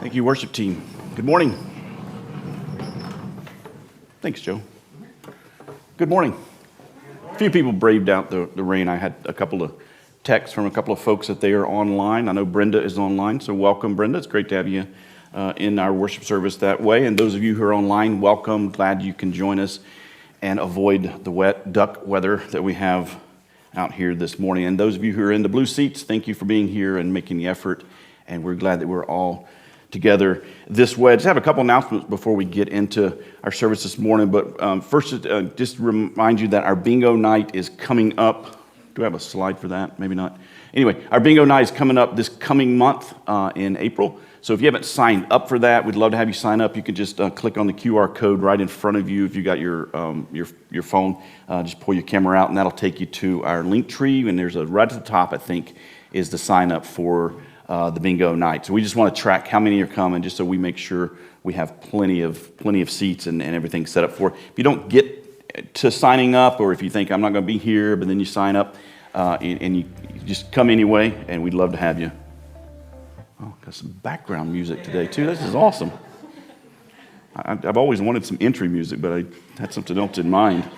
Thank you, worship team. Good morning. Thanks, Joe. Good morning. A few people braved out the rain. I had a couple of texts from a couple of folks that they are online. I know Brenda is online, so welcome, Brenda. It's great to have you in our worship service that way. And those of you who are online, welcome. Glad you can join us and avoid the wet duck weather that we have out here this morning. And those of you who are in the blue seats, thank you for being here and making the effort. And we're glad that we're all together this way. I just have a couple announcements before we get into our service this morning. But first, just remind you that our bingo night is coming up. Do I have a slide for that? Maybe not. Anyway, our bingo night is coming up this coming month in April. So if you haven't signed up for that, we'd love to have you sign up. You can just click on the QR code right in front of you. If you got your phone, just pull your camera out, and that'll take you to our link tree. And there's right at the top, I think, is the sign up for the bingo night. So we just want to track how many are coming, just so we make sure we have plenty of seats and everything set up for it. If you don't get to signing up, or if you think I'm not going to be here, but then you sign up and you just come anyway, and we'd love to have you. Oh, got some background music today too. This is awesome. I've always wanted some entry music, but I had something else in mind.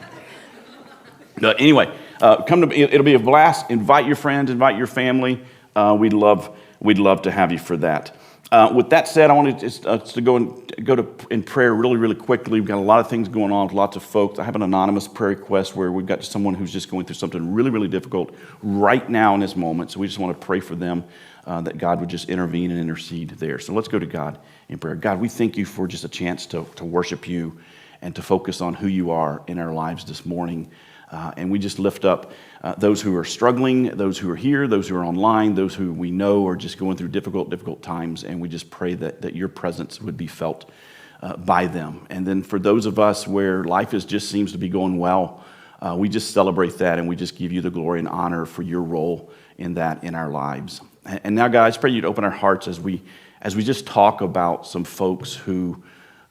Anyway, it'll be a blast. Invite your friends, invite your family. We'd love to have you for that. With that said, I want to go in prayer really quickly. We've got a lot of things going on with lots of folks. I have an anonymous prayer request where we've got someone who's just going through something really difficult right now in this moment. So we just want to pray for them, that God would just intervene and intercede there. So let's go to God in prayer. God, we thank you for just a chance to worship you and to focus on who you are in our lives this morning. And we just lift up those who are struggling, those who are here, those who are online, those who we know are just going through difficult times. And we just pray that your presence would be felt by them. And then for those of us where life just seems to be going well, we just celebrate that, and we just give you the glory and honor for your role in that in our lives. And now, guys, pray you'd open our hearts as we just talk about some folks who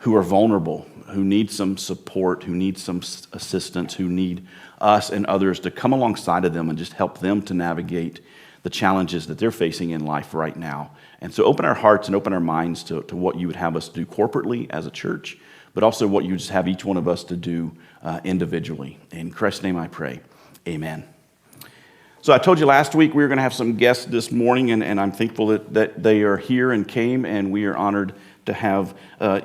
are vulnerable, who need some support, who need some assistance, who need us and others to come alongside of them and just help them to navigate the challenges that they're facing in life right now. And so open our hearts and open our minds to what you would have us do corporately as a church, but also what you just have each one of us to do individually. In Christ's name I pray, amen. So I told you last week we were going to have some guests this morning, and I'm thankful that they are here and came, and we are honored to have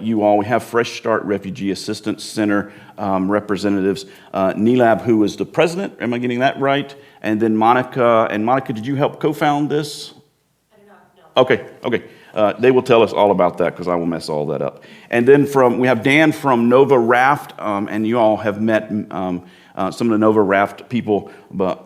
you all. We have Fresh Start Refugee Assistance Center representatives, Nilab, who is the president. Am I getting that right? And then Monica. And Monica, did you help co-found this? I do not, no. Okay. They will tell us all about that, because I will mess all that up. And then we have Dan from NoVA RAFT, and you all have met some of the NoVA RAFT people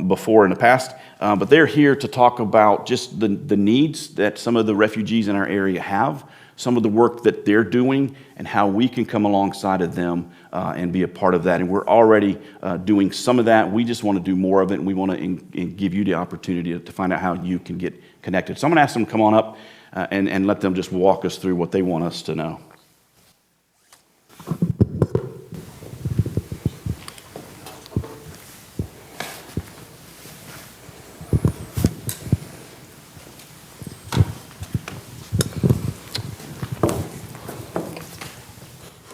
before in the past. But they're here to talk about just the needs that some of the refugees in our area have, some of the work that they're doing, and how we can come alongside of them and be a part of that. And we're already doing some of that. We just want to do more of it, and we want to give you the opportunity to find out how you can get connected. So I'm going to ask them to come on up and let them just walk us through what they want us to know.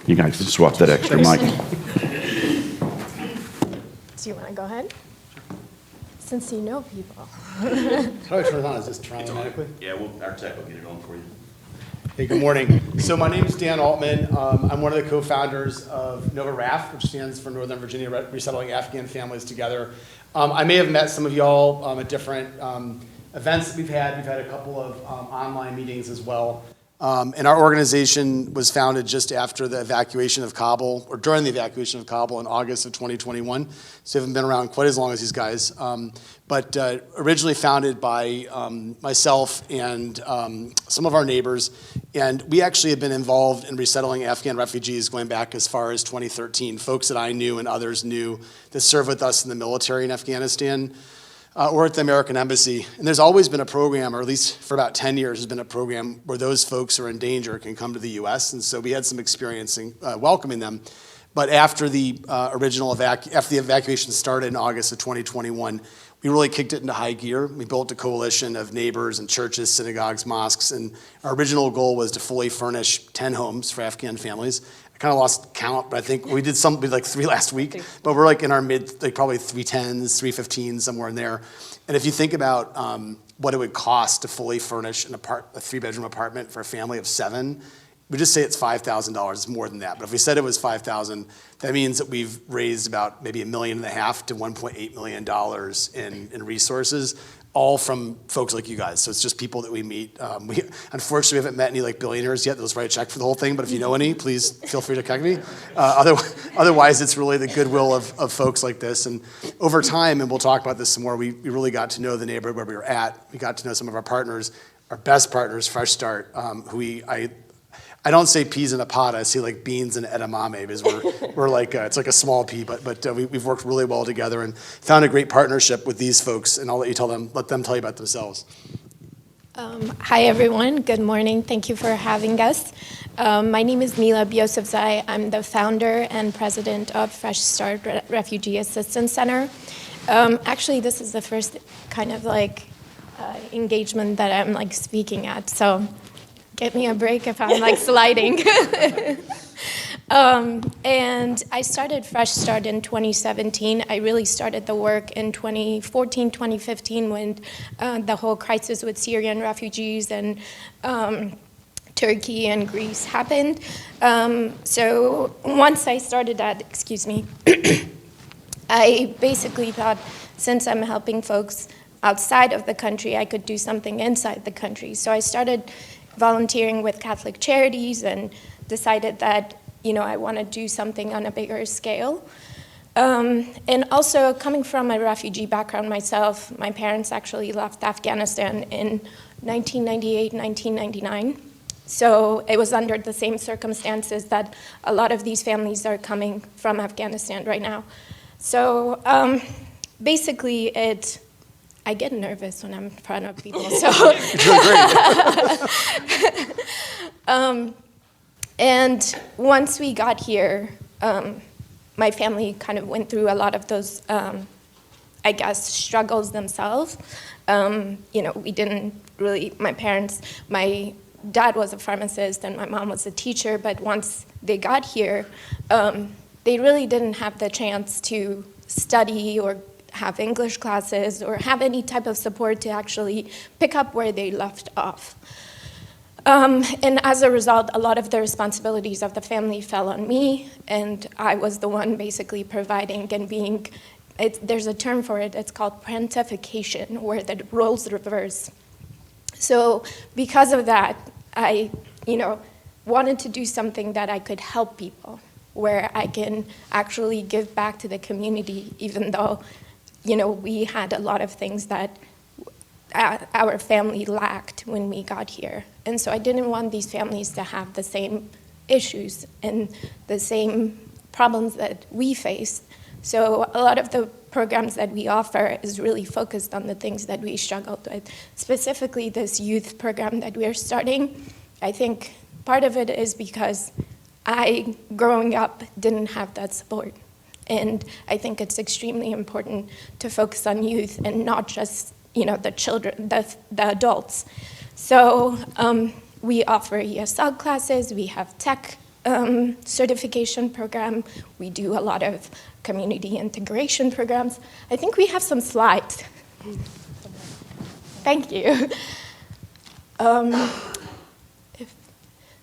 You guys can swap that extra mic. Do you want to go ahead? Since you know people. How do I turn it on? Is this turn on automatically? Yeah, our tech will get it on for you. Hey, good morning. So my name is Dan Altman. I'm one of the co-founders of NoVA RAFT, which stands for Northern Virginia Resettling Afghan Families Together. I may have met some of y'all at different events that we've had. We've had a couple of online meetings as well. And our organization was founded just after the evacuation of Kabul, or during the evacuation of Kabul in August of 2021. So we haven't been around quite as long as these guys. But originally founded by myself and some of our neighbors. And we actually have been involved in resettling Afghan refugees going back as far as 2013. Folks that I knew and others knew that served with us in the military in Afghanistan. Or at the American Embassy. And there's always been a program, or at least for about 10 years, has been a program where those folks who are in danger can come to the U.S. And so we had some experience in welcoming them. But after the after the evacuation started in August of 2021, we really kicked it into high gear. We built a coalition of neighbors and churches, synagogues, mosques, and our original goal was to fully furnish 10 homes for Afghan families. I kind of lost count, but I think we did like 3 last week, but we're like in our mid, like probably 310s, 315s, somewhere in there. And if you think about what it would cost to fully furnish a 3-bedroom apartment for a family of 7, we just say it's $5,000. It's more than that. But if we said it was $5,000, that means that we've raised about maybe $1.5 million to $1.8 million in resources, all from folks like you guys. So it's just people that we meet. We unfortunately haven't met any like billionaires yet. Those write a check for the whole thing. But if you know any, please feel free to contact me. Otherwise, it's really the goodwill of folks like this. And over time, and we'll talk about this some more, we really got to know the neighborhood where we were at. We got to know some of our partners, our best partners, Fresh Start, who I don't say peas in a pod. I say like beans in edamame because we're like it's like a small pea, but we've worked really well together and found a great partnership with these folks. And I'll let them tell you about themselves. Hi everyone. Good morning. Thank you for having us. My name is Mila Biosevzai. I'm the founder and president of Fresh Start Refugee Assistance Center. Actually, this is the first kind of like engagement that I'm like speaking at. So. Get me a break if I'm like sliding. And I started Fresh Start in 2017. I really started the work in 2014, 2015 when the whole crisis with Syrian refugees and Turkey and Greece happened. So once I started that, I basically thought since I'm helping folks outside of the country, I could do something inside the country. So I started volunteering with Catholic charities and decided that, I want to do something on a bigger scale. And also coming from a refugee background myself, my parents actually left Afghanistan in 1998, 1999. So it was under the same circumstances that a lot of these families are coming from Afghanistan right now. So basically I get nervous when I'm in front of people, so. It's really great. And once we got here, my family kind of went through a lot of those, struggles themselves. We didn't really, my dad was a pharmacist and my mom was a teacher, but once they got here, they really didn't have the chance to study or have English classes or have any type of support to actually pick up where they left off. And as a result, a lot of the responsibilities of the family fell on me, and I was the one basically providing and there's a term for it, it's called parentification, where the roles reverse. So because of that, I, wanted to do something that I could help people, where I can actually give back to the community, even though we had a lot of things that our family lacked when we got here. And so I didn't want these families to have the same issues and the same problems that we faced. So a lot of the programs that we offer is really focused on the things that we struggled with. Specifically, this youth program that we're starting, I think part of it is because I, growing up, didn't have that support. And I think it's extremely important to focus on youth and not just, the children, the adults. So we offer ESL classes, we have tech certification program, we do a lot of community integration programs. I think we have some slides. Thank you.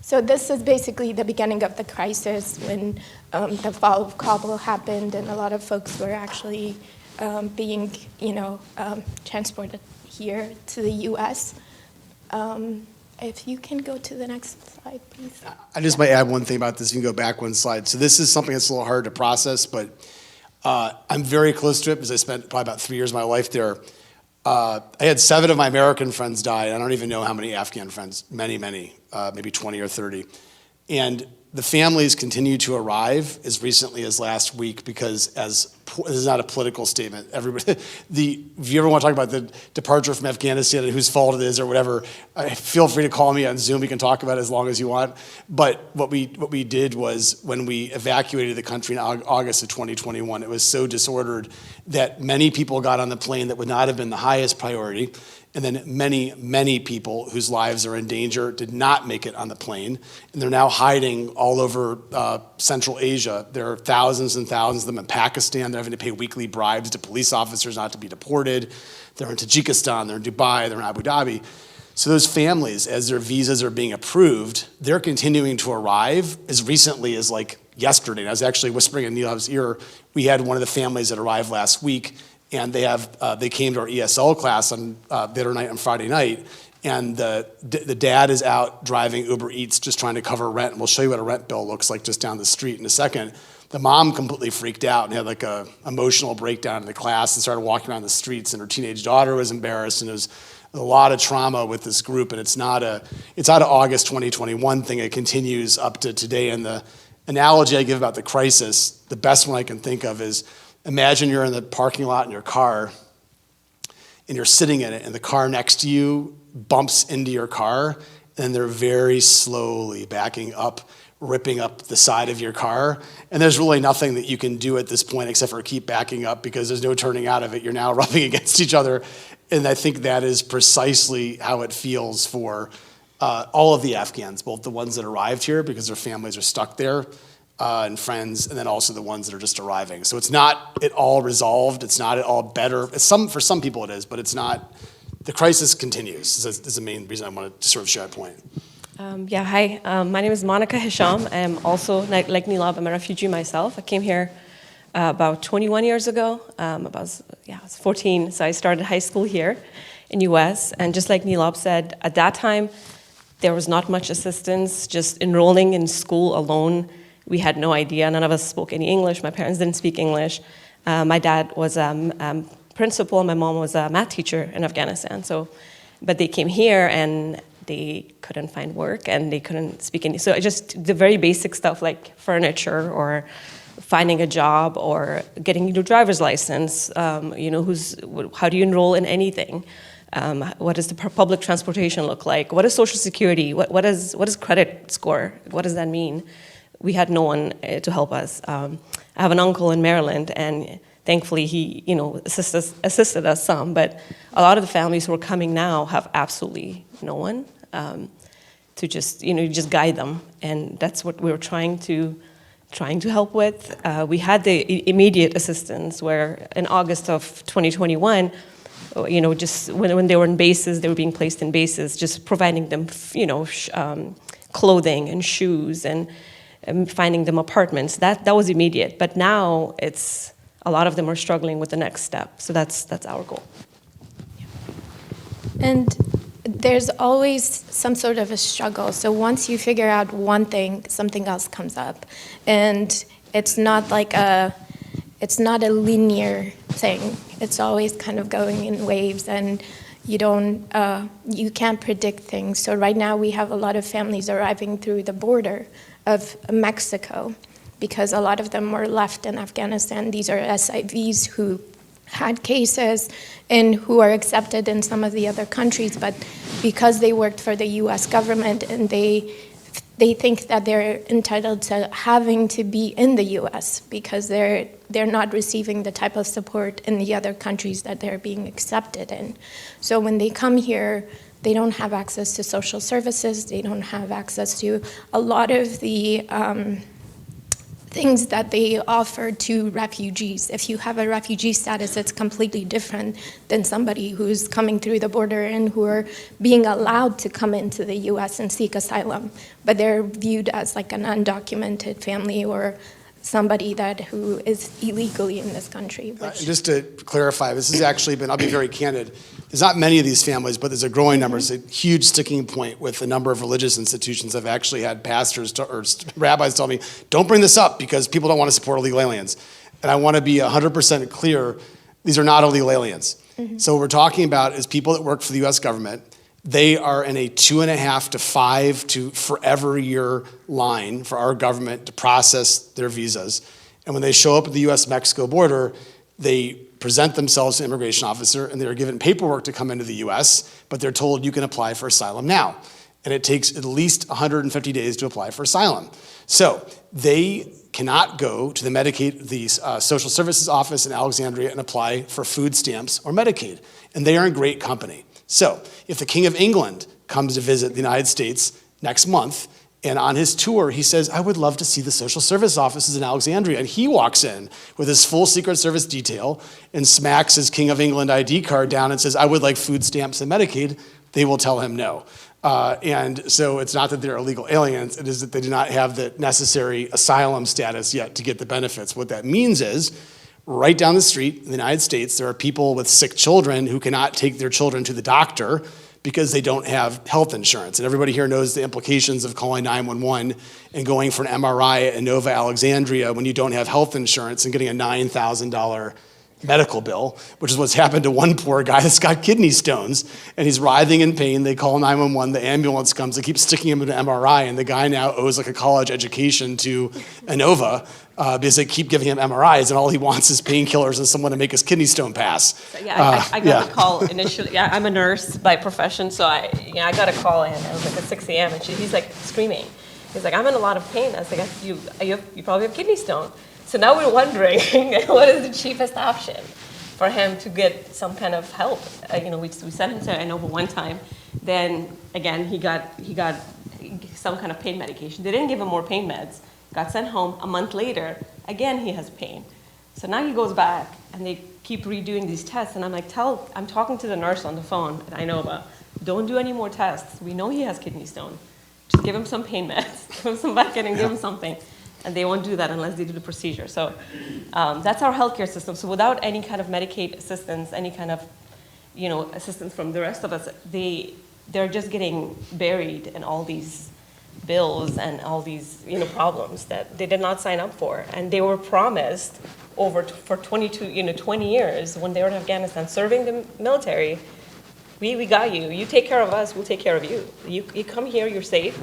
So this is basically the beginning of the crisis when the fall of Kabul happened and a lot of folks were actually being, transported here to the U.S. If you can go to the next slide, please. I just might add one thing about this. You can go back one slide. So this is something that's a little hard to process, but I'm very close to it because I spent probably about 3 years of my life there. I had 7 of my American friends die. I don't even know how many Afghan friends, many, maybe 20 or 30. And the families continue to arrive as recently as last week because this is not a political statement. Everybody, if you ever want to talk about the departure from Afghanistan and whose fault it is or whatever, feel free to call me on Zoom. We can talk about it as long as you want. But what we did was when we evacuated the country in August of 2021, it was so disordered that many people got on the plane that would not have been the highest priority. And then many, many people whose lives are in danger did not make it on the plane. And they're now hiding all over Central Asia. There are thousands and thousands of them in Pakistan. They're having to pay weekly bribes to police officers not to be deported. They're in Tajikistan, they're in Dubai, they're in Abu Dhabi. So those families, as their visas are being approved, they're continuing to arrive as recently as like yesterday. And I was actually whispering in Neil's ear, we had one of the families that arrived last week, and they came to our ESL class on the other night on Friday night, and the dad is out driving Uber Eats just trying to cover rent, and we'll show you what a rent bill looks like just down the street in a second. The mom completely freaked out and had like a emotional breakdown in the class and started walking around the streets, and her teenage daughter was embarrassed, and it was a lot of trauma with this group, and it's not a August 2021 thing. It continues up to today, and the analogy I give about the crisis, the best one I can think of is, imagine you're in the parking lot in your car and you're sitting in it and the car next to you bumps into your car and they're very slowly backing up, ripping up the side of your car. And there's really nothing that you can do at this point except for keep backing up because there's no turning out of it. You're now rubbing against each other. And I think that is precisely how it feels for all of the Afghans, both the ones that arrived here because their families are stuck there, and friends, and then also the ones that are just arriving. So it's not at all resolved. It's not at all better. For some people it is, but it's not. The crisis continues. This is the main reason I wanted to sort of share that point. Hi. My name is Monica Hisham. I'm also, like Nilab, I'm a refugee myself. I came here about 21 years ago. I was 14, so I started high school here in U.S. And just like Nilab said, at that time, there was not much assistance. Just enrolling in school alone, we had no idea. None of us spoke any English. My parents didn't speak English. My dad was a principal. My mom was a math teacher in Afghanistan. But they came here and they couldn't find work and they couldn't speak any. So just the very basic stuff like furniture or finding a job or getting your driver's license. How do you enroll in anything? What does the public transportation look like? What is Social Security? What is credit score? What does that mean? We had no one to help us. I have an uncle in Maryland, and thankfully he, assisted us some. But a lot of the families who are coming now have absolutely no one to just guide them, and that's what we were trying to help with. We had the immediate assistance where in August of 2021, just when they were in bases, they were being placed in bases, just providing them, clothing and shoes and finding them apartments. That was immediate, but now it's a lot of them are struggling with the next step. So that's our goal. And there's always some sort of a struggle. So once you figure out one thing, something else comes up, and it's not a linear thing. It's always kind of going in waves, and you can't predict things. So right now we have a lot of families arriving through the border of Mexico because a lot of them were left in Afghanistan. These are SIVs who had cases and who are accepted in some of the other countries, but because they worked for the US government and they think that they're entitled to having to be in the US because they're not receiving the type of support in the other countries that they're being accepted in. So when they come here, they don't have access to social services, they don't have access to a lot of the things that they offer to refugees. If you have a refugee status, it's completely different than somebody who's coming through the border and who are being allowed to come into the US and seek asylum, but they're viewed as like an undocumented family or somebody who is illegally in this country. Just to clarify, this has actually been, I'll be very candid, there's not many of these families, but there's a growing number. It's a huge sticking point with a number of religious institutions. I've actually had pastors or rabbis tell me, don't bring this up because people don't want to support illegal aliens. And I want to be 100% clear, these are not illegal aliens. Mm-hmm. So what we're talking about is people that work for the US government they are in a 2.5 to 5 to forever year line for our government to process their visas. And when they show up at the US-Mexico border, they present themselves to an immigration officer and they're given paperwork to come into the US, but they're told you can apply for asylum now. And it takes at least 150 days to apply for asylum. So they cannot go to the Medicaid, the social services office in Alexandria and apply for food stamps or Medicaid. And they are in great company. So if the King of England comes to visit the United States next month, and on his tour, he says, I would love to see the social service offices in Alexandria. And he walks in with his full Secret Service detail and smacks his King of England ID card down and says, I would like food stamps and Medicaid. They will tell him no. And so it's not that they're illegal aliens, it is that they do not have the necessary asylum status yet to get the benefits. What that means is, right down the street in the United States, there are people with sick children who cannot take their children to the doctor because they don't have health insurance. And everybody here knows the implications of calling 911 and going for an MRI at NoVA Alexandria when you don't have health insurance and getting a $9,000 medical bill, which is what's happened to one poor guy that's got kidney stones, and he's writhing in pain. They call 911, the ambulance comes, they keep sticking him in an MRI, and the guy now owes like a college education to Inova because they keep giving him MRIs, and all he wants is painkillers and someone to make his kidney stone pass. So, I got a call initially. Yeah, I'm a nurse by profession, so I got a call in. I was like at 6 a.m. and he's like screaming. He's like, I'm in a lot of pain. I was like, you probably have kidney stone. So now we're wondering what is the cheapest option for him to get some kind of help. We sent him to Inova one time. Then again, he got some kind of pain medication. They didn't give him more pain meds. Got sent home. A month later, again he has pain. So now he goes back and they keep redoing these tests. And I'm like, I'm talking to the nurse on the phone at Inova. Don't do any more tests. We know he has kidney stone. Just give him some pain meds. Give him some Vicodin and give him something. And they won't do that unless they do the procedure. So that's our healthcare system. So without any kind of Medicaid assistance, any kind of assistance from the rest of us, they're just getting buried in all these bills and all these problems that they did not sign up for. And they were promised for 20 years when they were in Afghanistan serving the military. We got you. You take care of us, we'll take care of you. You come here, you're safe.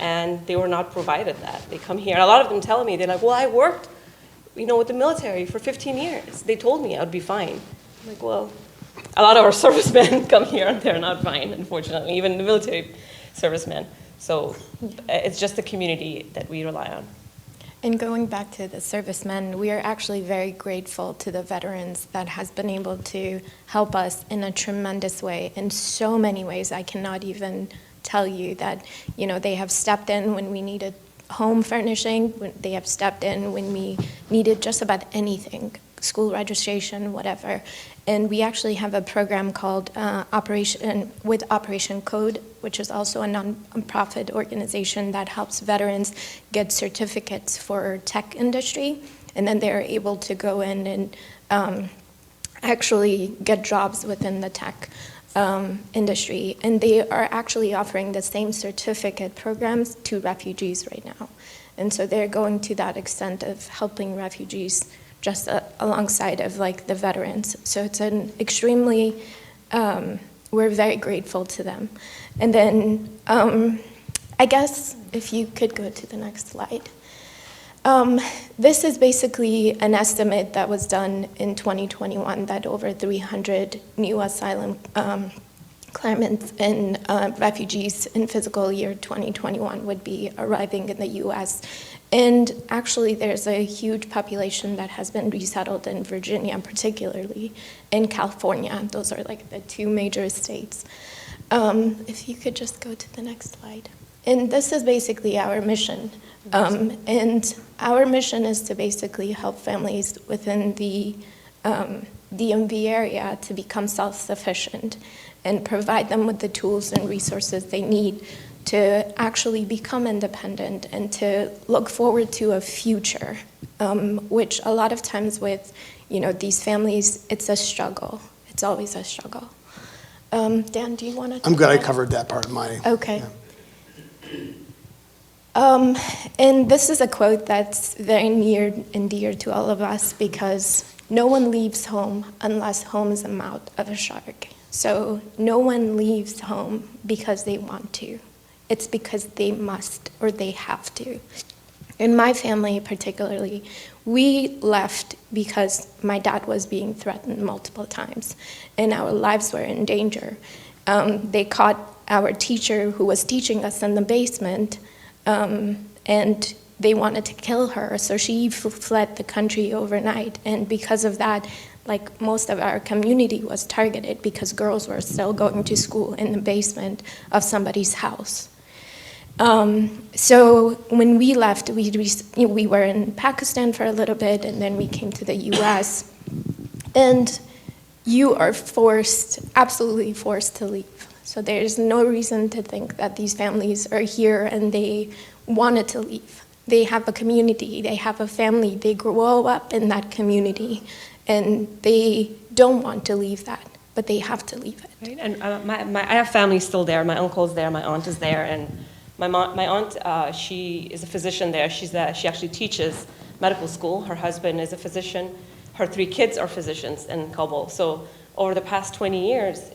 And they were not provided that. They come here, and a lot of them tell me, they're like, well, I worked, with the military for 15 years. They told me I would be fine. I'm like, well, a lot of our servicemen come here and they're not fine, unfortunately, even the military servicemen. So it's just the community that we rely on. And going back to the servicemen, we are actually very grateful to the veterans that has been able to help us in a tremendous way, in so many ways I cannot even tell you that, they have stepped in when we needed home furnishing, they have stepped in when we needed just about anything, school registration, whatever. And we actually have a program called Operation Code, which is also a non-profit organization that helps veterans get certificates for tech industry. And then they're able to go in and actually get jobs within the tech industry, and they are actually offering the same certificate programs to refugees right now. And so they're going to that extent of helping refugees just alongside of the veterans. So it's an extremely, we're very grateful to them. And then I guess if you could go to the next slide. This is basically an estimate that was done in 2021 that over 300 new asylum claimants and refugees in fiscal year 2021 would be arriving in the US. And actually there's a huge population that has been resettled in Virginia, particularly in California. Those are the two major states. If you could just go to the next slide. And this is basically our mission. And our mission is to basically help families within the DMV area to become self-sufficient and provide them with the tools and resources they need to actually become independent and to look forward to a future, which a lot of times with these families, it's a struggle. It's always a struggle. Dan, do you want to? I'm good. I covered that part of my. Okay. Yeah. And this is a quote that's very near and dear to all of us because no one leaves home unless home is the mouth of a shark. So no one leaves home because they want to. It's because they must or they have to. In my family particularly, we left because my dad was being threatened multiple times and our lives were in danger. They caught our teacher who was teaching us in the basement, and they wanted to kill her, so she fled the country overnight. And because of that, like most of our community was targeted because girls were still going to school in the basement of somebody's house. So when we left, we were in Pakistan for a little bit, and then we came to the US. And you are forced, absolutely forced to leave. So there's no reason to think that these families are here and they wanted to leave. They have a community, they have a family, they grow up in that community, and they don't want to leave that, but they have to leave it. Right? And I have family still there. My uncle's there, my aunt is there, and my aunt, she is a physician there. She actually teaches medical school. Her husband is a physician. Her 3 kids are physicians in Kabul. So over the past 20 years,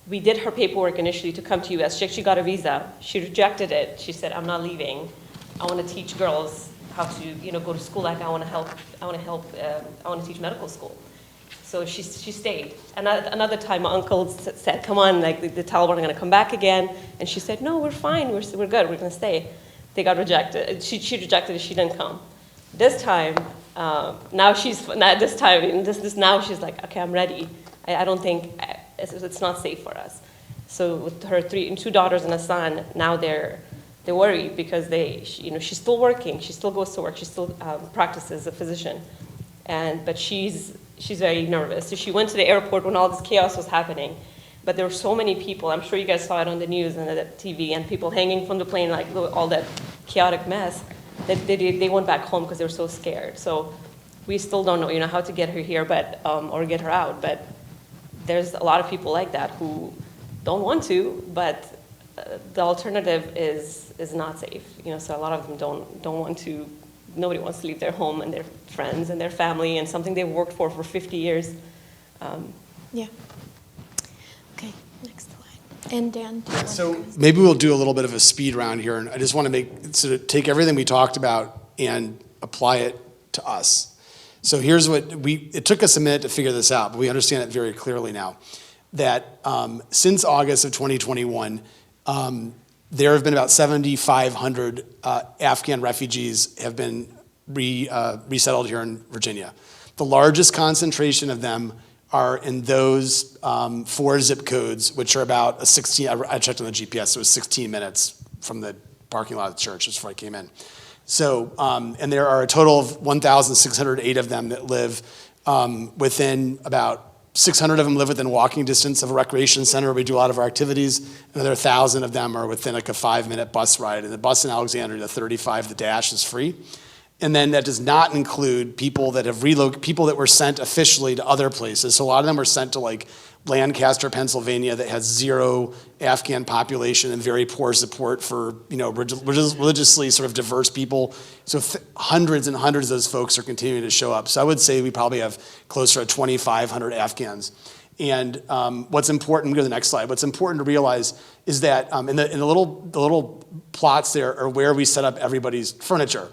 we did her paperwork initially to come to US. She actually got a visa. She rejected it. She said, I'm not leaving. I want to teach girls how to, go to school. Like I want to teach medical school. So she stayed. And another time, my uncle said, come on, like the Taliban are going to come back again. And she said, no, we're fine. We're good. We're going to stay. They got rejected. She rejected it. She didn't come. This time, now she's like, okay, I'm ready. I don't think it's not safe for us. So with her 2 daughters and a son, now they're worried because she's still working. She still goes to work. She still practices as a physician, but she's very nervous. So she went to the airport when all this chaos was happening, but there were so many people. I'm sure you guys saw it on the news and the TV, and people hanging from the plane, like all that chaotic mess. That they went back home because they were so scared. So we still don't know, how to get her here, but or get her out. But there's a lot of people like that who don't want to, but the alternative is not safe. So a lot of them don't want to. Nobody wants to leave their home and their friends and their family and something they've worked for 50 years. Yeah. Okay, next slide. And Dan, do you want So to- maybe we'll do a little bit of a speed round here, and I just want to take everything we talked about and apply it to us. So here's it took us a minute to figure this out, but we understand it very clearly now, that since August of 2021, there have been about 7,500 Afghan refugees have been resettled here in Virginia. The largest concentration of them are in those 4 zip codes, which are about I checked on the GPS, so it was 16 minutes from the parking lot of the church just before I came in. So, and there are a total of 1,608 of them that live within about 600 of them live within walking distance of a recreation center where we do a lot of our activities. Another 1,000 of them are within like a 5-minute bus ride. And the bus in Alexandria, the 35, the Dash, is free. And then that does not include people that have people that were sent officially to other places. So a lot of them were sent to like Lancaster, Pennsylvania, that has 0 Afghan population and very poor support for religiously sort of diverse people. So hundreds and hundreds of those folks are continuing to show up. So I would say we probably have closer to 2,500 Afghans. And what's important, we go to the next slide, what's important to realize is that in the little plots there are where we set up everybody's furniture.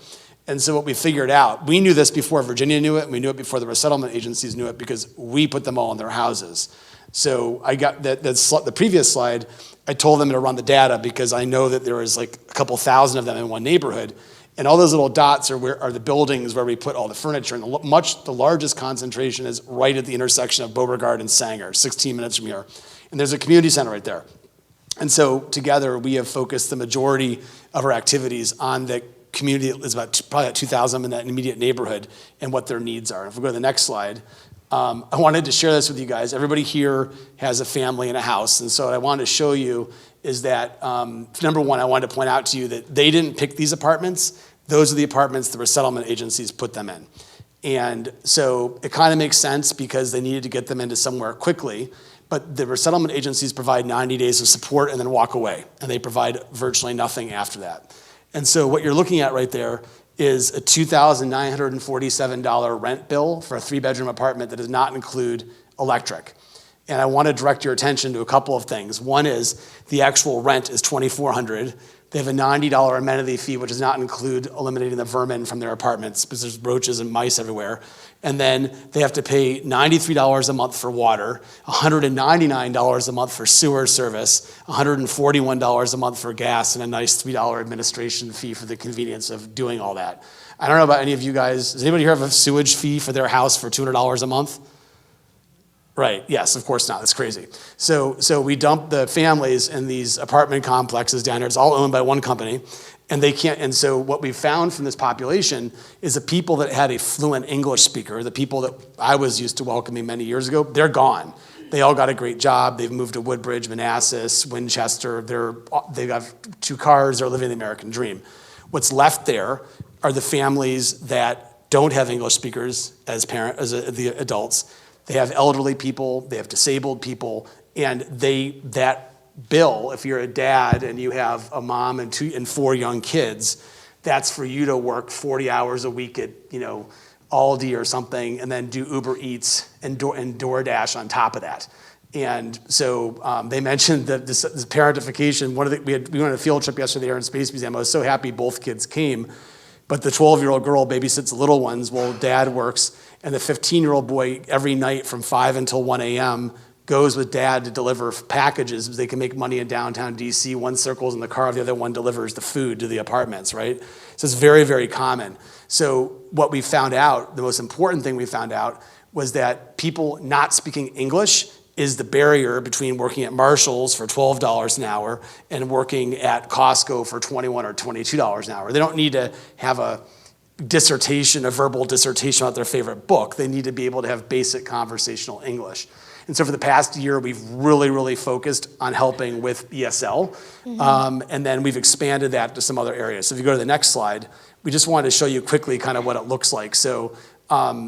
And so what we figured out, we knew this before Virginia knew it, and we knew it before the resettlement agencies knew it because we put them all in their houses. So I got the previous slide, I told them to run the data because I know that there was like a couple thousand of them in one neighborhood. And all those little dots are the buildings where we put all the furniture. And the largest concentration is right at the intersection of Beauregard and Sanger, 16 minutes from here. And there's a community center right there. And so together we have focused the majority of our activities on the community. Is probably about 2,000 in that immediate neighborhood and what their needs are. If we go to the next slide, I wanted to share this with you guys. Everybody here has a family and a house. And so what I wanted to show you is that, number one, I wanted to point out to you that they didn't pick these apartments. Those are the apartments the resettlement agencies put them in. And so it kind of makes sense because they needed to get them into somewhere quickly. But the resettlement agencies provide 90 days of support and then walk away. And they provide virtually nothing after that. And so what you're looking at right there is a $2,947 rent bill for a 3-bedroom apartment that does not include electric. And I want to direct your attention to a couple of things. One is the actual rent is $2,400. They have a $90 amenity fee, which does not include eliminating the vermin from their apartments because there's roaches and mice everywhere. And then they have to pay $93 a month for water, $199 a month for sewer service, $141 a month for gas, and a nice $3 administration fee for the convenience of doing all that. I don't know about any of you guys. Does anybody here have a sewage fee for their house for $200 a month? Right, yes, of course not, that's crazy. So we dump the families in these apartment complexes down here, it's all owned by one company, and they can't, and so what we found from this population is the people that had a fluent English speaker, the people that I was used to welcoming many years ago, they're gone. They all got a great job, they've moved to Woodbridge, Manassas, Winchester, they've got 2 cars, they're living the American dream. What's left there are the families that don't have English speakers as the adults. They have elderly people, they have disabled people, and that bill, if you're a dad and you have a mom and 4 young kids, that's for you to work 40 hours a week at, Aldi or something, and then do Uber Eats and DoorDash on top of that. And so they mentioned that this parentification. We went on a field trip yesterday to the Air and Space Museum. I was so happy both kids came. But the 12-year-old girl babysits the little ones while dad works, and the 15-year-old boy every night from 5 until 1 a.m. goes with dad to deliver packages. They can make money in downtown DC. One circles in the car, the other one delivers the food to the apartments, right? So it's very, very common. So what we found out, the most important thing we found out, was that people not speaking English is the barrier between working at Marshall's for $12 an hour and working at Costco for $21 or $22 an hour. They don't need to have a verbal dissertation about their favorite book. They need to be able to have basic conversational English. And so for the past year, we've really, really focused on helping with ESL. And then we've expanded that to some other areas. So if you go to the next slide, we just wanted to show you quickly kind of what it looks like. So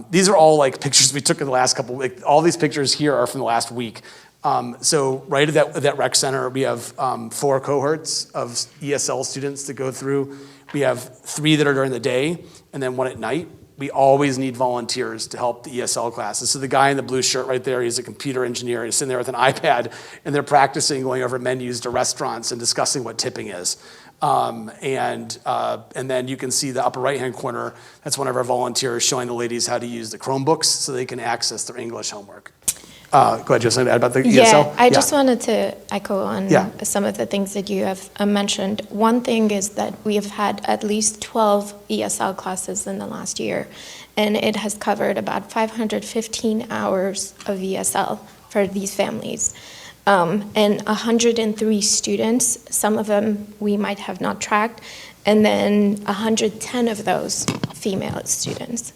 these are all like pictures we took in the last couple, all these pictures here are from the last week. So right at that rec center, we have 4 cohorts of ESL students to go through. We have 3 that are during the day and then 1 at night. We always need volunteers to help the ESL classes. So the guy in the blue shirt right there, he's a computer engineer. He's sitting there with an iPad, and they're practicing going over menus to restaurants and discussing what tipping is. And then you can see the upper right-hand corner, that's one of our volunteers showing the ladies how to use the Chromebooks so they can access their English homework. Go ahead, just something to add about the ESL? I just wanted to echo on some of the things that you have mentioned. One thing is that we have had at least 12 ESL classes in the last year, and it has covered about 515 hours of ESL for these families. And 103 students, some of them we might have not tracked, and then 110 of those female students.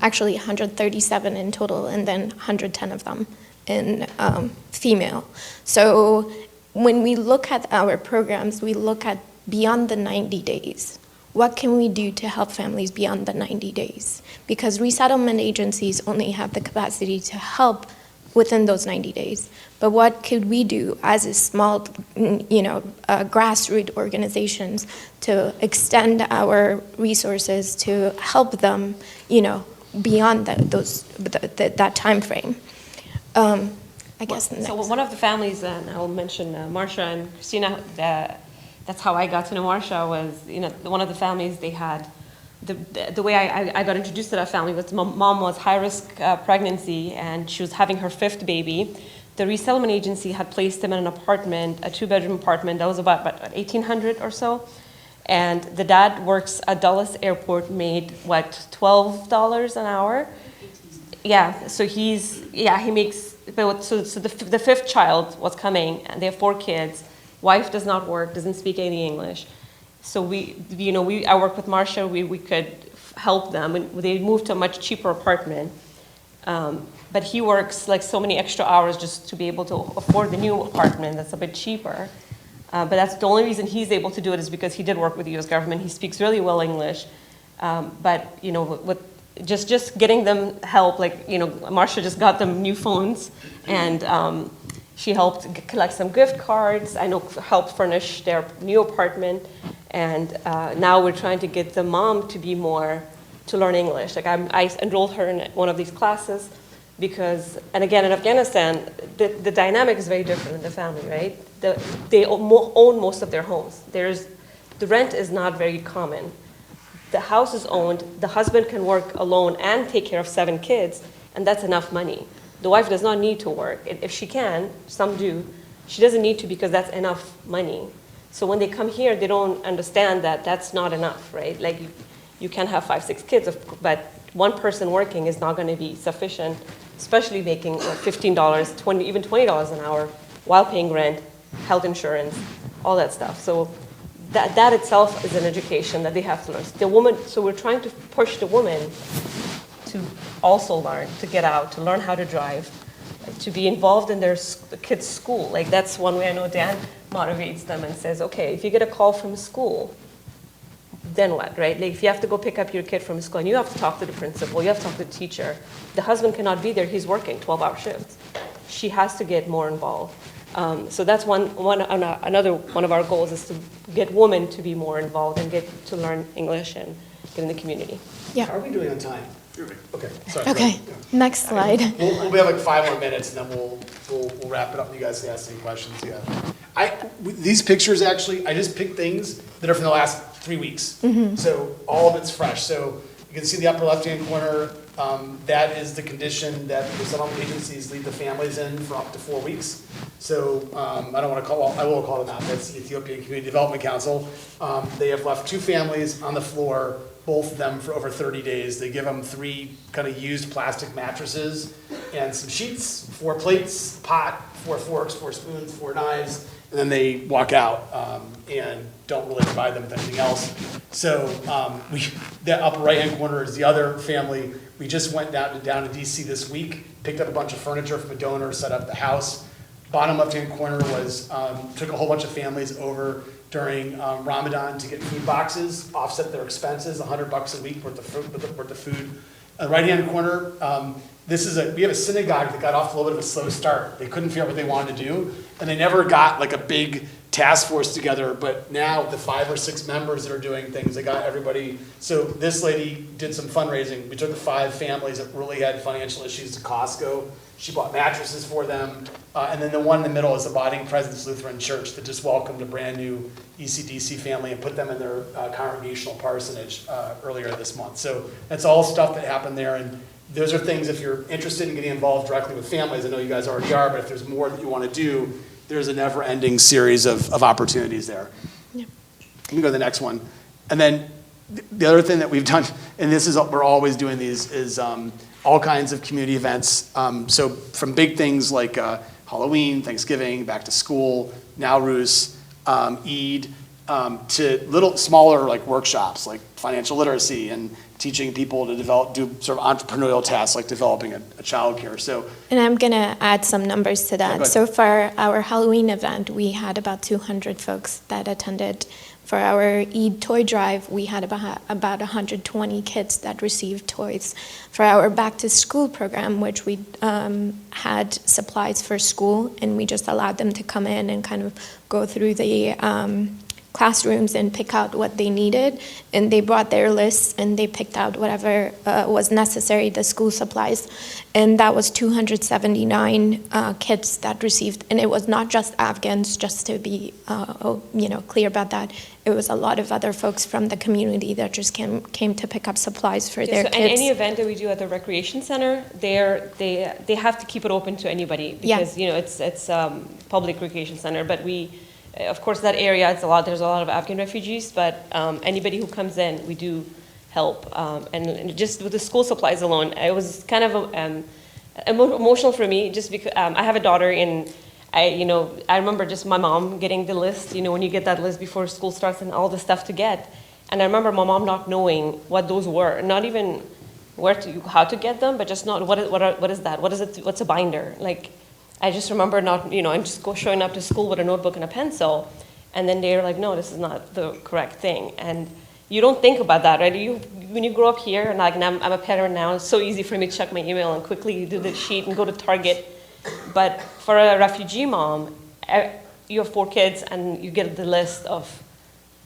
Actually 137 in total, and then 110 of them in female. So when we look at our programs, we look at beyond the 90 days. What can we do to help families beyond the 90 days? Because resettlement agencies only have the capacity to help within those 90 days. But what could we do as a small, grassroots organizations to extend our resources to help them, beyond that time frame? I guess. So one of the families, and I'll mention Marsha and Christina. That's how I got to know Marsha. Was one of the families they had. The way I got introduced to that family was mom was high-risk pregnancy, and she was having her 5th baby. The resettlement agency had placed them in an apartment, a 2-bedroom apartment that was about $1,800 or so. And the dad works at Dulles Airport, made $12 an hour? Yeah, so he makes, so the 5th child was coming, and they have 4 kids. Wife does not work, doesn't speak any English. So I worked with Marsha, we could help them, and they moved to a much cheaper apartment. But he works like so many extra hours just to be able to afford the new apartment that's a bit cheaper. But that's the only reason he's able to do it is because he did work with the U.S. government. He speaks really well English. But with just getting them help, Marsha just got them new phones, and she helped collect some gift cards. I know helped furnish their new apartment, and now we're trying to get the mom to learn English. I enrolled her in one of these classes. because, and again, in Afghanistan, the dynamic is very different in the family, right? They own most of their homes. The rent is not very common. The house is owned, the husband can work alone and take care of 7 kids, and that's enough money. The wife does not need to work. If she can, some do, she doesn't need to because that's enough money. So when they come here, they don't understand that that's not enough, right? Like you can have 5, 6 kids, but one person working is not going to be sufficient, especially making $15, even $20 an hour while paying rent, health insurance, all that stuff. So that itself is an education that they have to learn. So we're trying to push the woman to also learn, to get out, to learn how to drive, to be involved in their kids' school. Like that's one way I know Dan motivates them and says, okay, if you get a call from school, then what, right? Like if you have to go pick up your kid from school and you have to talk to the principal, you have to talk to the teacher, the husband cannot be there, he's working 12-hour shifts. She has to get more involved. So that's another one of our goals is to get women to be more involved and get to learn English and get in the community. Yeah. How are we doing on time? Okay, sorry. Okay, next slide. We'll have like 5 more minutes, and then we'll wrap it up, and you guys can ask any questions you have. These pictures, actually, I just picked things that are from the last 3 weeks. So all of it's fresh. So you can see the upper left-hand corner, that is the condition that the settlement agencies leave the families in for up to 4 weeks. So I will call them out, that's the Ethiopian Community Development Council. They have left 2 families on the floor, both of them for over 30 days. They give them 3 kind of used plastic mattresses and some sheets, 4 plates, pot, 4 forks, 4 spoons, 4 knives, and then they walk out and don't really provide them with anything else. So that upper right-hand corner is the other family. We just went down to DC this week, picked up a bunch of furniture from a donor, set up the house. Bottom left-hand corner was, took a whole bunch of families over during Ramadan to get food boxes, offset their expenses, $100 a week worth of food. Right-hand corner, we have a synagogue that got off a little bit of a slow start. They couldn't figure out what they wanted to do, and they never got like a big task force together, but now the 5 or 6 members that are doing things, they got everybody. So this lady did some fundraising. We took the 5 families that really had financial issues to Costco. She bought mattresses for them. And then the one in the middle is the Abiding Presence Lutheran Church that just welcomed a brand new ECDC family and put them in their congregational parsonage earlier this month. So that's all stuff that happened there. And those are things, if you're interested in getting involved directly with families, I know you guys already are, but if there's more that you want to do, there's a never-ending series of opportunities there. Yeah. Let me go to the next one. And then the other thing that we've done, and this is, we're always doing these, is all kinds of community events. So from big things like Halloween, Thanksgiving, back to school, Nowruz, Eid, to little smaller like workshops like financial literacy and teaching people to do sort of entrepreneurial tasks like developing a childcare. So, and I'm gonna add some numbers to that. Yeah, so for our Halloween event, we had about 200 folks that attended. For our Eid toy drive, we had about 120 kids that received toys. For our back to school program, which we had supplies for school, and we just allowed them to come in and kind of go through the classrooms and pick out what they needed, and they brought their lists and they picked out whatever was necessary, the school supplies, and that was 279 kids that received, and it was not just Afghans, just to be clear about that. It was a lot of other folks from the community that just came to pick up supplies for their kids. And any event that we do at the recreation center, they have to keep it open to anybody because it's public recreation center, but we. Of course, that area, there's a lot of Afghan refugees, but anybody who comes in, we do help. And just with the school supplies alone, it was kind of emotional for me, just because I have a daughter, and I remember just my mom getting the list, when you get that list before school starts and all the stuff to get. And I remember my mom not knowing what those were, not even how to get them, but just not, what is that? What is it? What's a binder? Like, I just remember I'm just showing up to school with a notebook and a pencil, and then they're like, no, this is not the correct thing. And you don't think about that, right? When you grow up here, and I'm a parent now, it's so easy for me to check my email and quickly do the sheet and go to Target. But for a refugee mom, you have 4 kids, and you get the list of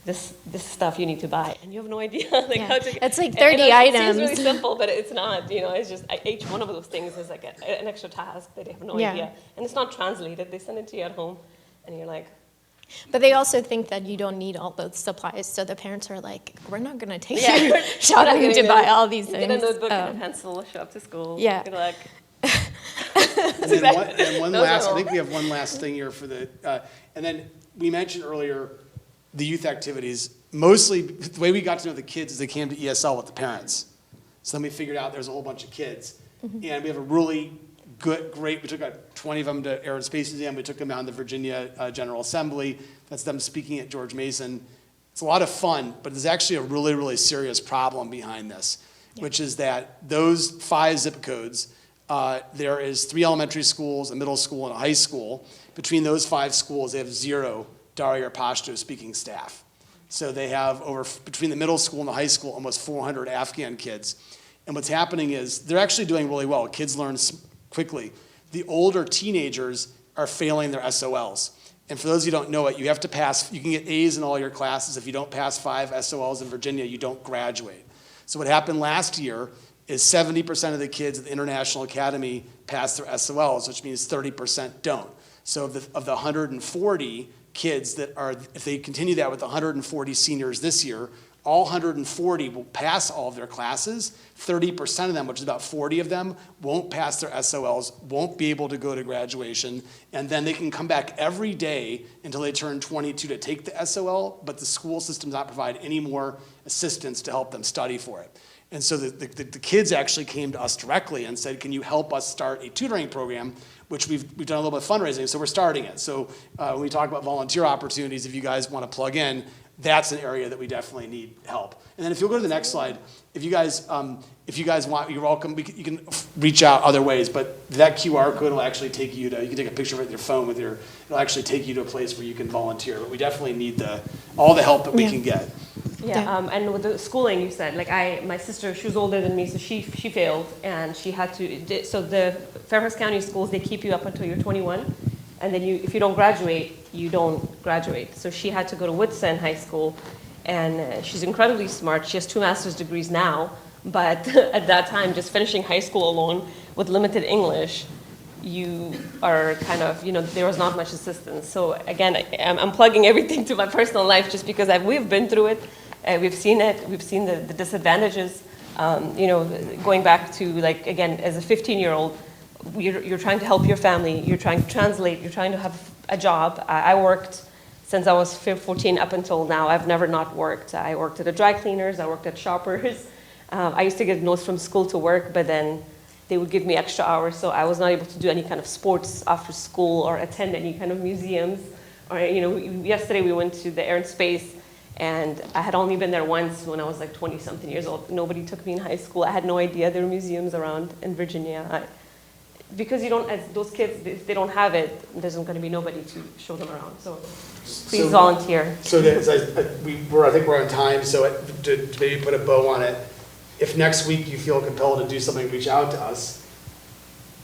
this stuff you need to buy, and you have no idea like Yeah. how to. It's like and 30 it items. seems really simple, but it's not. It's just each one of those things is like an extra task that they have no Yeah. idea, and it's not translated. They send it to you at home, and you're like, But they also think that you don't need all those supplies, so the parents are like, we're not going to take yeah, you you're shopping not to gonna buy go- all these you things. get a notebook and a Um, pencil, show up to school. yeah. Good luck. And then one Those are last, I all. think we have one last thing here for the, and then we mentioned earlier the youth activities. Mostly, the way we got to know the kids is they came to ESL with the parents. So then we figured out there's a whole bunch of kids. And we have a really great, we took 20 of them to Air and Space Museum. We took them down to Virginia General Assembly. That's them speaking at George Mason. It's a lot of fun, but there's actually a really, really serious problem behind this, which is that those 5 zip codes, there is 3 elementary schools, a middle school, and a high school. Between those 5 schools, they have 0 Dari or Pashto speaking staff. So they have between the middle school and the high school, almost 400 Afghan kids. And what's happening is they're actually doing really well. Kids learn quickly. The older teenagers are failing their SOLs. And for those who don't know it, you have to pass, you can get A's in all your classes. If you don't pass 5 SOLs in Virginia, you don't graduate. So what happened last year is 70% of the kids at the International Academy passed their SOLs, which means 30% don't. So of the 140 kids that are, if they continue that with 140 seniors this year, all 140 will pass all of their classes. 30% of them, which is about 40 of them, won't pass their SOLs, won't be able to go to graduation, and then they can come back every day until they turn 22 to take the SOL, but the school system does not provide any more assistance to help them study for it. And so the kids actually came to us directly and said, can you help us start a tutoring program, which we've done a little bit of fundraising, so we're starting it. So when we talk about volunteer opportunities, if you guys want to plug in, that's an area that we definitely need help. And then if you'll go to the next slide, if you guys want, you're welcome, you can reach out other ways, but that QR code will actually take you to, you can take a picture of it with your phone it'll actually take you to a place where you can volunteer. But we definitely need all the help that we can get. Yeah, and with the schooling, you said, like my sister, she was older than me, so she failed, and she had to, so the Fairfax County schools, they keep you up until you're 21, and then if you don't graduate, you don't graduate. So she had to go to Woodson High School, and she's incredibly smart. She has 2 master's degrees now, but at that time, just finishing high school alone with limited English, you are kind of, there was not much assistance. So again, I'm plugging everything to my personal life just because we've been through it. We've seen it. We've seen the disadvantages. Going back to, like, again, as a 15-year-old, you're trying to help your family. You're trying to translate. You're trying to have a job. I worked since I was 14 up until now. I've never not worked. I worked at a dry cleaners. I worked at Shoppers. I used to get notes from school to work, but then they would give me extra hours, so I was not able to do any kind of sports after school or attend any kind of museums. Or, yesterday we went to the Air and Space, and I had only been there once when I was like 20-something years old. Nobody took me in high school. I had no idea there were museums around in Virginia. Because as those kids, if they don't have it, there's going to be nobody to show them around. So please volunteer. So I think we're on time, so to maybe put a bow on it, if next week you feel compelled to do something, reach out to us.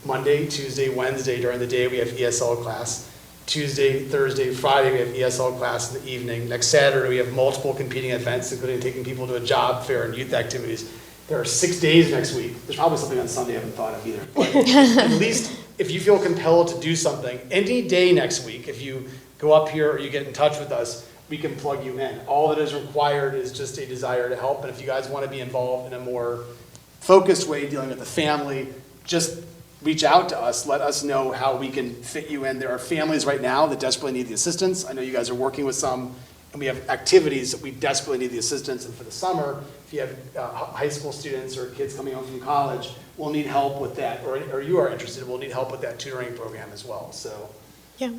Monday, Tuesday, Wednesday during the day we have ESL class. Tuesday, Thursday, Friday we have ESL class in the evening. Next Saturday we have multiple competing events, including taking people to a job fair and youth activities. There are 6 days next week. There's probably something on Sunday I haven't thought of either. But at least if you feel compelled to do something, any day next week, if you go up here or you get in touch with us, we can plug you in. All that is required is just a desire to help. And if you guys want to be involved in a more focused way dealing with the family, just reach out to us. Let us know how we can fit you in. There are families right now that desperately need the assistance. I know you guys are working with some, and we have activities that we desperately need the assistance. And for the summer, if you have high school students or kids coming home from college, we'll need help with that. Or you are interested, we'll need help with that tutoring program as well. So. Yeah,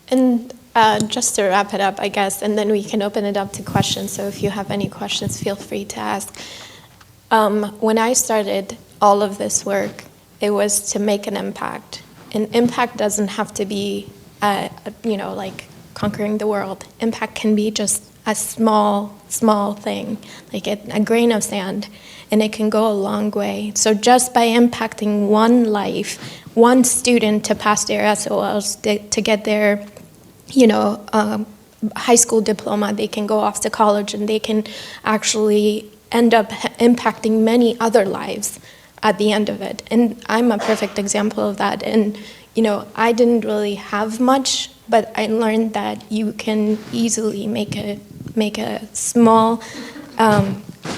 and just to wrap it up, I guess, and then we can open it up to questions. So if you have any questions, feel free to ask. When I started all of this work, it was to make an impact. And impact doesn't have to be, like conquering the world. Impact can be just a small thing, like a grain of sand, and it can go a long way. So just by impacting one life, one student to pass their SOLs, to get their, high school diploma, they can go off to college and they can actually end up impacting many other lives at the end of it. And I'm a perfect example of that. And, I didn't really have much, but I learned that you can easily make a small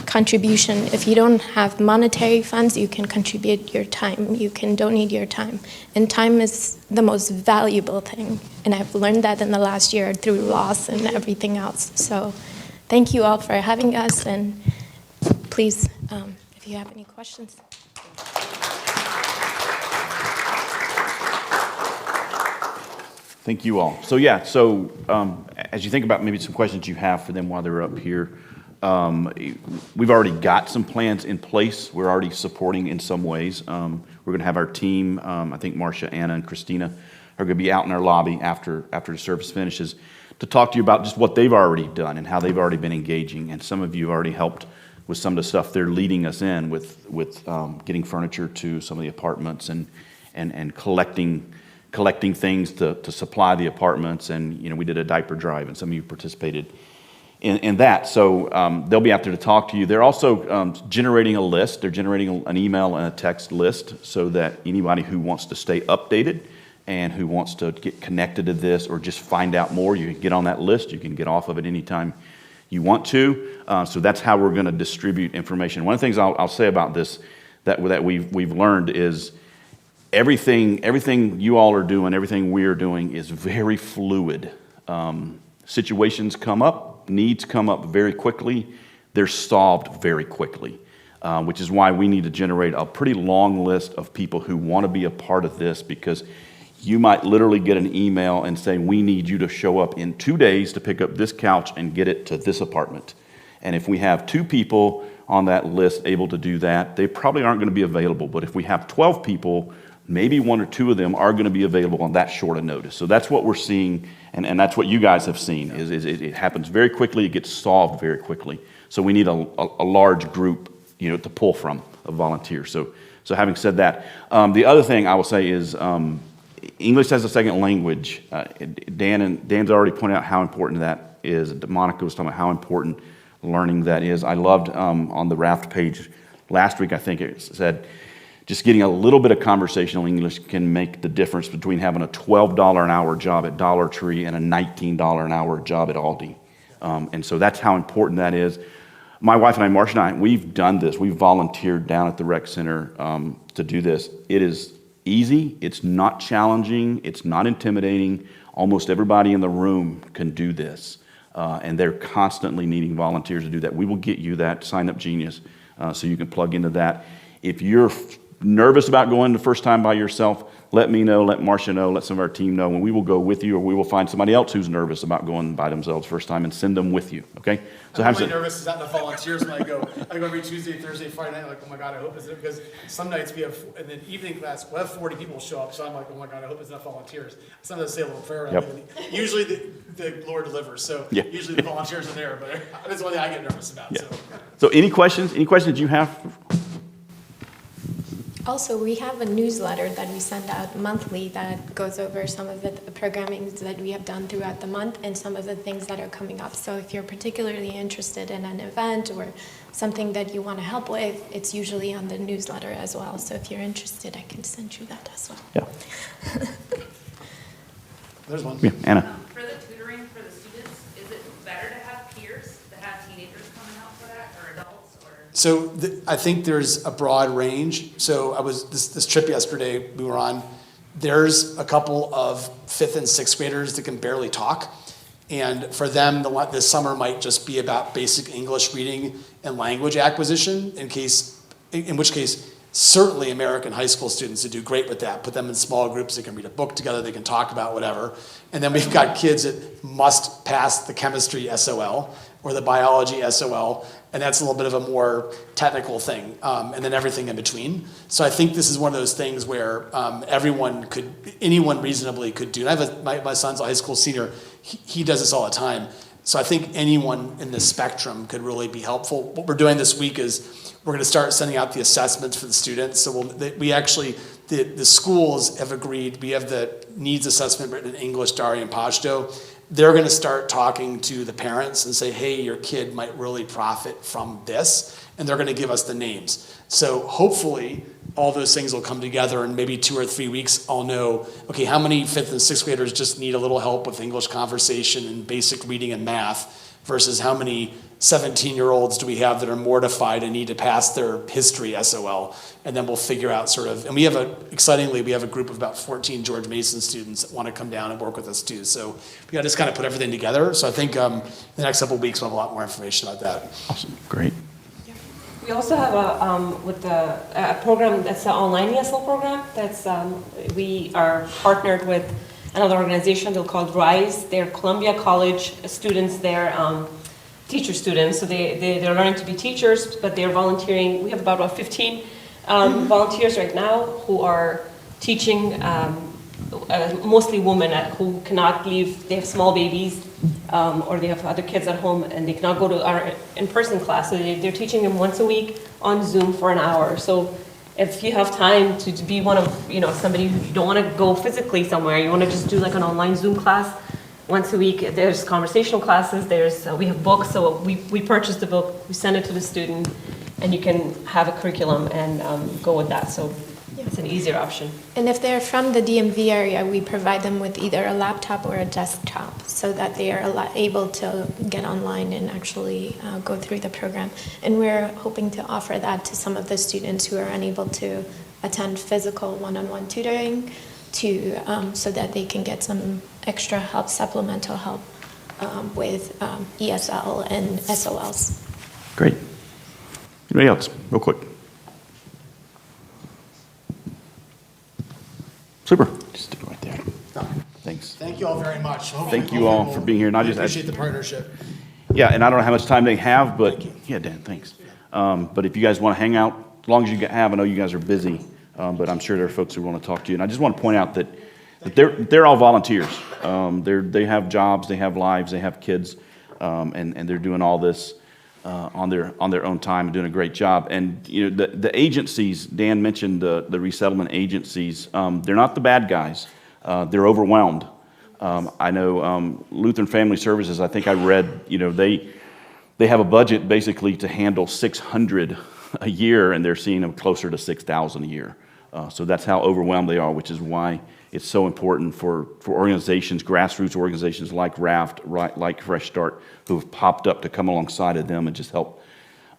contribution. If you don't have monetary funds, you can contribute your time. You can donate your time. And time is the most valuable thing. And I've learned that in the last year through loss and everything else. So thank you all for having us. And please, if you have any questions. Thank you all. So as you think about maybe some questions you have for them while they're up here, we've already got some plans in place. We're already supporting in some ways. We're going to have our team, I think Marcia, Anna, and Christina are going to be out in our lobby after the service finishes to talk to you about just what they've already done and how they've already been engaging. And some of you have already helped with some of the stuff they're leading us in with getting furniture to some of the apartments and collecting things to supply the apartments. And, we did a diaper drive, and some of you participated in that. So they'll be out there to talk to you. They're also generating a list. They're generating an email and a text list so that anybody who wants to stay updated and who wants to get connected to this or just find out more, you can get on that list. You can get off of it anytime you want to. So that's how we're going to distribute information. One of the things I'll say about this that we've learned is everything you all are doing, everything we are doing is very fluid. Situations come up, needs come up very quickly. They're solved very quickly, which is why we need to generate a pretty long list of people who want to be a part of this, because you might literally get an email and say, we need you to show up in 2 days to pick up this couch and get it to this apartment. And if we have 2 people on that list able to do that, they probably aren't going to be available. But if we have 12 people, maybe 1 or 2 of them are going to be available on that short of notice. So that's what we're seeing, and that's what you guys have seen, is it happens very quickly, it gets solved very quickly. So we need a large group, to pull from of volunteers. So having said that, the other thing I will say is English as a second language. Dan's already pointed out how important that is. Monica was talking about how important learning that is. I loved on the RAFT page last week, I think it said, just getting a little bit of conversational English can make the difference between having a $12 an hour job at Dollar Tree and a $19 an hour job at Aldi. And so that's how important that is. My wife and I, Marcia and I, we've done this. We've volunteered down at the rec center to do this. It is easy. It's not challenging. It's not intimidating. Almost everybody in the room can do this. And they're constantly needing volunteers to do that. We will get you that Sign Up Genius so you can plug into that. If you're nervous about going the first time by yourself, let me know, let Marcia know, let some of our team know, and we will go with you, or we will find somebody else who's nervous about going by themselves first time and send them with you, okay? So I'm really nervous is that the volunteers when I go every Tuesday, Thursday, Friday night, I'm like, oh my God, I hope it's enough, because some nights we have, in the evening class, we'll have 40 people show up, so I'm like, oh my God, I hope it's enough volunteers. Sometimes I say a little prayer, usually the Lord delivers, so usually the volunteers are there, but that's one thing I get nervous about. So any questions you have? Also, we have a newsletter that we send out monthly that goes over some of the programming that we have done throughout the month and some of the things that are coming up. So if you're particularly interested in an event or something that you want to help with, it's usually on the newsletter as well. So if you're interested, I can send you that as well. Yeah. There's one. Yeah, Anna. For the tutoring for the students, is it better to have peers, to have teenagers coming out for that, or adults? So I think there's a broad range. So I was this trip yesterday we were on. There's a couple of 5th and 6th graders that can barely talk, and for them, this summer might just be about basic English reading and language acquisition. In which case, certainly American high school students who do great with that. Put them in small groups. They can read a book together. They can talk about whatever. And then we've got kids that must pass the chemistry SOL or the biology SOL. And that's a little bit of a more technical thing, and then everything in between. So I think this is one of those things where anyone reasonably could do. And I have my son's a high school senior. He does this all the time. So I think anyone in this spectrum could really be helpful. What we're doing this week is we're going to start sending out the assessments for the students. So the schools have agreed. We have the needs assessment written in English, Dari, and Pashto. they're going to start talking to the parents and say, hey, your kid might really profit from this, and they're going to give us the names. So hopefully all those things will come together, and maybe 2 or 3 weeks I'll know, okay, how many 5th and 6th graders just need a little help with English conversation and basic reading and math versus how many 17-year-olds do we have that are mortified and need to pass their history SOL, and then we'll figure out sort of, and we have excitingly, we have a group of about 14 George Mason students that want to come down and work with us too. So we got to just kind of put everything together. So I think in the next couple of weeks we'll have a lot more information about that. Awesome, great. We also have a program that's an online ESL program. That's we are partnered with another organization. They're called RISE. They're Columbia College students. They're teacher students. So they're learning to be teachers, but they're volunteering. We have about 15 volunteers right now who are teaching. Mostly women who cannot leave. They have small babies, or they have other kids at home, and they cannot go to our in-person class. So they're teaching them once a week on Zoom for an hour. So if you have time to be one of, somebody who you don't want to go physically somewhere, you want to just do like an online Zoom class once a week. There's conversational classes. We have books. So we purchase the book, we send it to the student, and you can have a curriculum and go with that. So it's an easier option. And if they're from the DMV area, we provide them with either a laptop or a desktop so that they are able to get online and actually go through the program. And we're hoping to offer that to some of the students who are unable to attend physical one-on-one tutoring so that they can get some extra help, supplemental help with ESL and SOLs. Great. Anybody else, real quick? Super. Just stick it right there. Thanks. Thank you all very much. Thank you all for being here. And I appreciate the partnership. Yeah, and I don't know how much time they have, but yeah, Dan, thanks. But if you guys want to hang out, as long as you have, I know you guys are busy, but I'm sure there are folks who want to talk to you. And I just want to point out that they're all volunteers. They have jobs, they have lives, they have kids, and they're doing all this on their own time and doing a great job. And the agencies, Dan mentioned the resettlement agencies, they're not the bad guys. They're overwhelmed. I know Lutheran Family Services, I think I read, they have a budget basically to handle 600 a year, and they're seeing them closer to 6,000 a year. So that's how overwhelmed they are, which is why it's so important for organizations, grassroots organizations like RAFT, like Fresh Start, who have popped up to come alongside of them and just help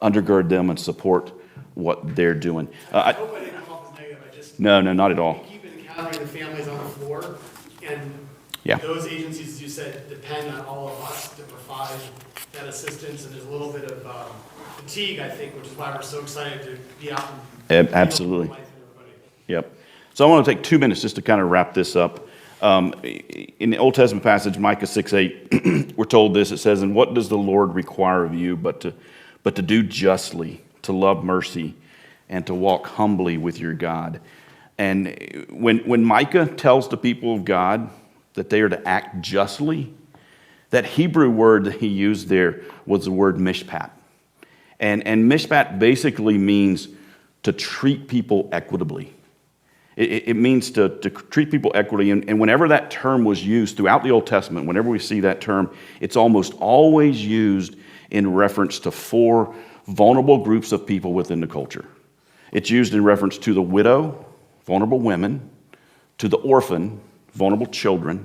undergird them and support what they're doing. I hope I didn't come off as negative. No, not at all. We keep encountering the families on the floor, and Yeah. those agencies, as you said, depend on all of us to provide that assistance, and there's a little bit of fatigue, I think, which is why we're so excited to be out and Absolutely. life with everybody. Yep. So I want to take 2 minutes just to kind of wrap this up. In the Old Testament passage, Micah 6:8, we're told this. It says, "And what does the Lord require of you but to do justly, to love mercy, and to walk humbly with your God?" And when Micah tells the people of God that they are to act justly, that Hebrew word that he used there was the word mishpat. And mishpat basically means to treat people equitably. It means to treat people equitably. And whenever that term was used throughout the Old Testament, whenever we see that term, it's almost always used in reference to 4 vulnerable groups of people within the culture. It's used in reference to the widow, vulnerable women, to the orphan, vulnerable children,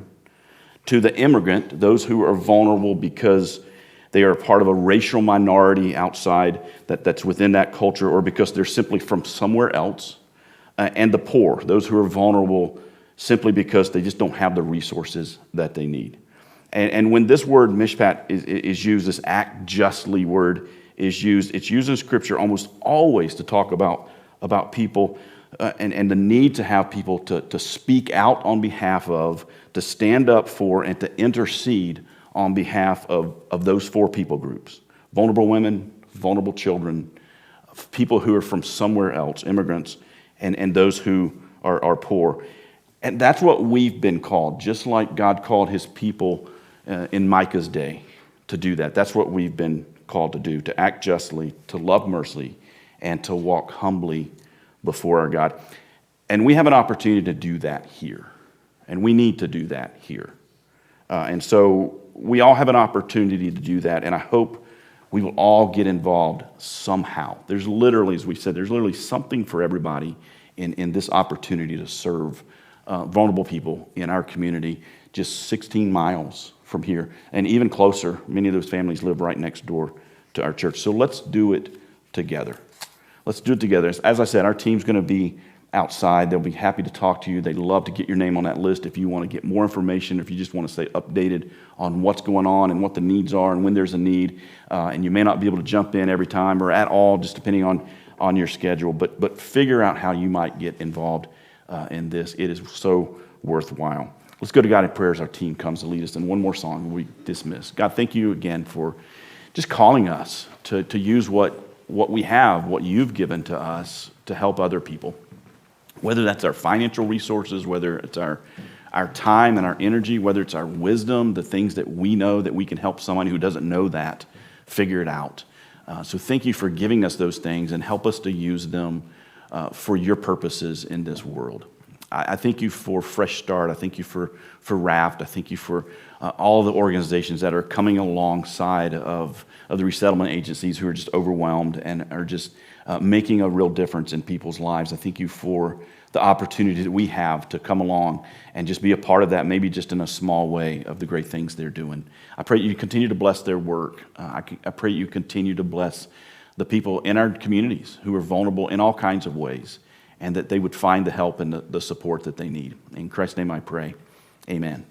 to the immigrant, those who are vulnerable because they are part of a racial minority outside that's within that culture, or because they're simply from somewhere else, and the poor, those who are vulnerable simply because they just don't have the resources that they need. And when this word mishpat is used, this act justly word is used, it's used in Scripture almost always to talk about people and the need to have people to speak out on behalf of, to stand up for, and to intercede on behalf of those 4 people groups: vulnerable women, vulnerable children, people who are from somewhere else, immigrants, and those who are poor. And that's what we've been called, just like God called his people in Micah's day to do that. That's what we've been called to do, to act justly, to love mercy, and to walk humbly before our God. And we have an opportunity to do that here. And we need to do that here. And so we all have an opportunity to do that, and I hope we will all get involved somehow. There's literally, as we said, there's literally something for everybody in this opportunity to serve vulnerable people in our community, just 16 miles from here, and even closer. Many of those families live right next door to our church. So let's do it together. Let's do it together. As I said, our team's going to be outside. They'll be happy to talk to you. They'd love to get your name on that list if you want to get more information, if you just want to stay updated on what's going on and what the needs are and when there's a need. And you may not be able to jump in every time or at all, just depending on your schedule. But figure out how you might get involved in this. It is so worthwhile. Let's go to God in prayer as our team comes to lead us in one more song and we dismiss. God, thank you again for just calling us to use what we have, what you've given to us to help other people. Whether that's our financial resources, whether it's our time and our energy, whether it's our wisdom, the things that we know that we can help someone who doesn't know that figure it out. So thank you for giving us those things and help us to use them for your purposes in this world. I thank you for Fresh Start. I thank you for RAFT. I thank you for all the organizations that are coming alongside of the resettlement agencies who are just overwhelmed and are just making a real difference in people's lives. I thank you for the opportunity that we have to come along and just be a part of that, maybe just in a small way, of the great things they're doing. I pray you continue to bless their work. I pray you continue to bless the people in our communities who are vulnerable in all kinds of ways, and that they would find the help and the support that they need. In Christ's name I pray, amen.